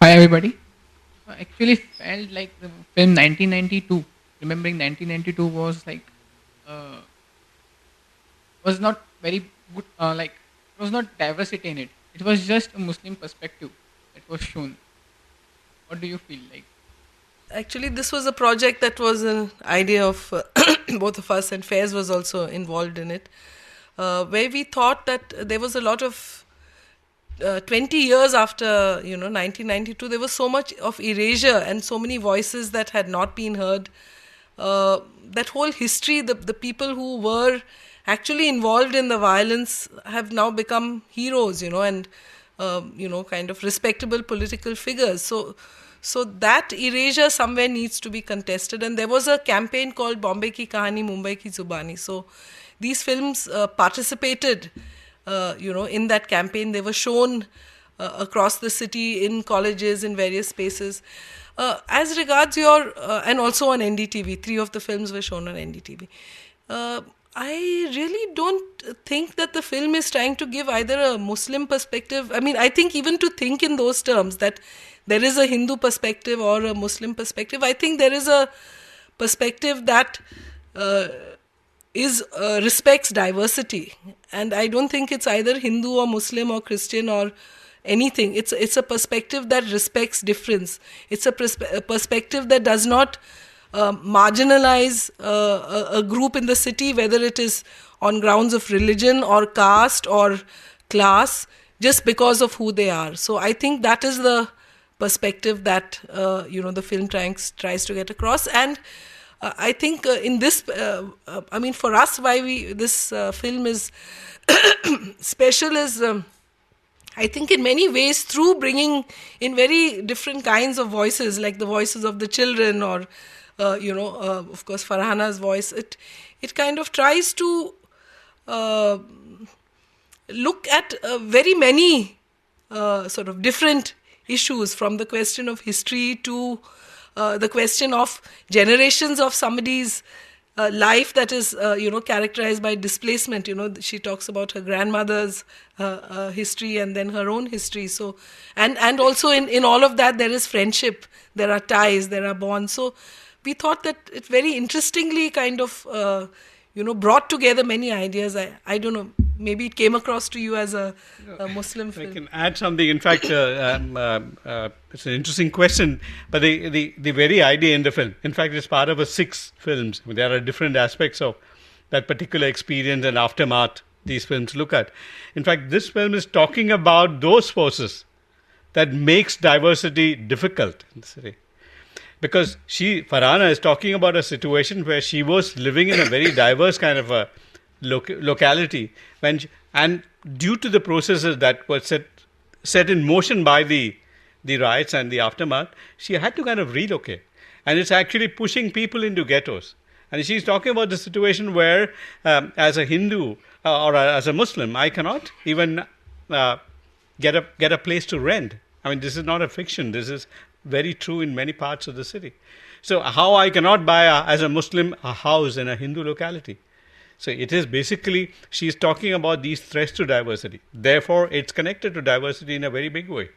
Hi everybody. I actually felt like the film 1992. Remembering 1992 was like uh, was not very good. It was not diversity in it. It was just a Muslim perspective that was shown. What do you feel like? Actually, this was a project that was an idea of both of us, and Faiz was also involved in it, where we thought that there was a lot of 20 years after 1992, there was so much of erasure and so many voices that had not been heard. That whole history, the people who were actually involved in the violence have now become heroes, and kind of respectable political figures. So that erasure somewhere needs to be contested, and there was a campaign called Bombay Ki Kahani, Mumbai Ki Zubani. So these films participated, in that campaign. They were shown across the city, in colleges, in various spaces. As regards your, and also on NDTV, 3 of the films were shown on NDTV. I really don't think that the film is trying to give either a Muslim perspective. I mean, I think even to think in those terms, that there is a Hindu perspective or a Muslim perspective, I think there is a perspective that respects diversity. And I don't think it's either Hindu or Muslim or Christian or anything. It's a perspective that respects difference. It's a perspective that does not marginalize a group in the city, whether it is on grounds of religion or caste or class, just because of who they are. So I think that is the perspective that the film tries to get across. And I think in this, for us, why this film is special is, I think in many ways, through bringing in very different kinds of voices, like the voices of the children or, of course, Farhana's voice, it kind of tries to look at very many sort of different issues, from the question of history to the question of generations of somebody's life that is, characterized by displacement. She talks about her grandmother's history and then her own history. So, and also in all of that, there is friendship, there are ties, there are bonds. So we thought that it very interestingly kind of, brought together many ideas. I don't know, maybe it came across to you as a Muslim film. I can add something. In fact, it's an interesting question, but the very idea in the film, in fact, it's part of 6 films. There are different aspects of that particular experience and aftermath these films look at. In fact, this film is talking about those forces that makes diversity difficult in the city. Because Farhana is talking about a situation where she was living in a very diverse kind of a locality, and due to the processes that were set in motion by the riots and the aftermath, she had to kind of relocate, and it's actually pushing people into ghettos. And she's talking about the situation where, as a Hindu or as a Muslim, I cannot even get a place to rent. I mean, this is not a fiction. This is very true in many parts of the city. So how I cannot buy, as a Muslim, a house in a Hindu locality. So it is basically, she's talking about these threats to diversity. Therefore, it's connected to diversity in a very big way.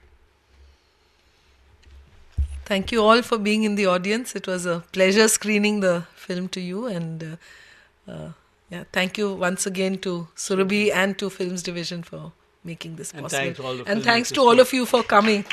Thank you all for being in the audience. It was a pleasure screening the film to you. And thank you once again to Surabhi and to Films Division for making this possible. And thanks to all of you for coming.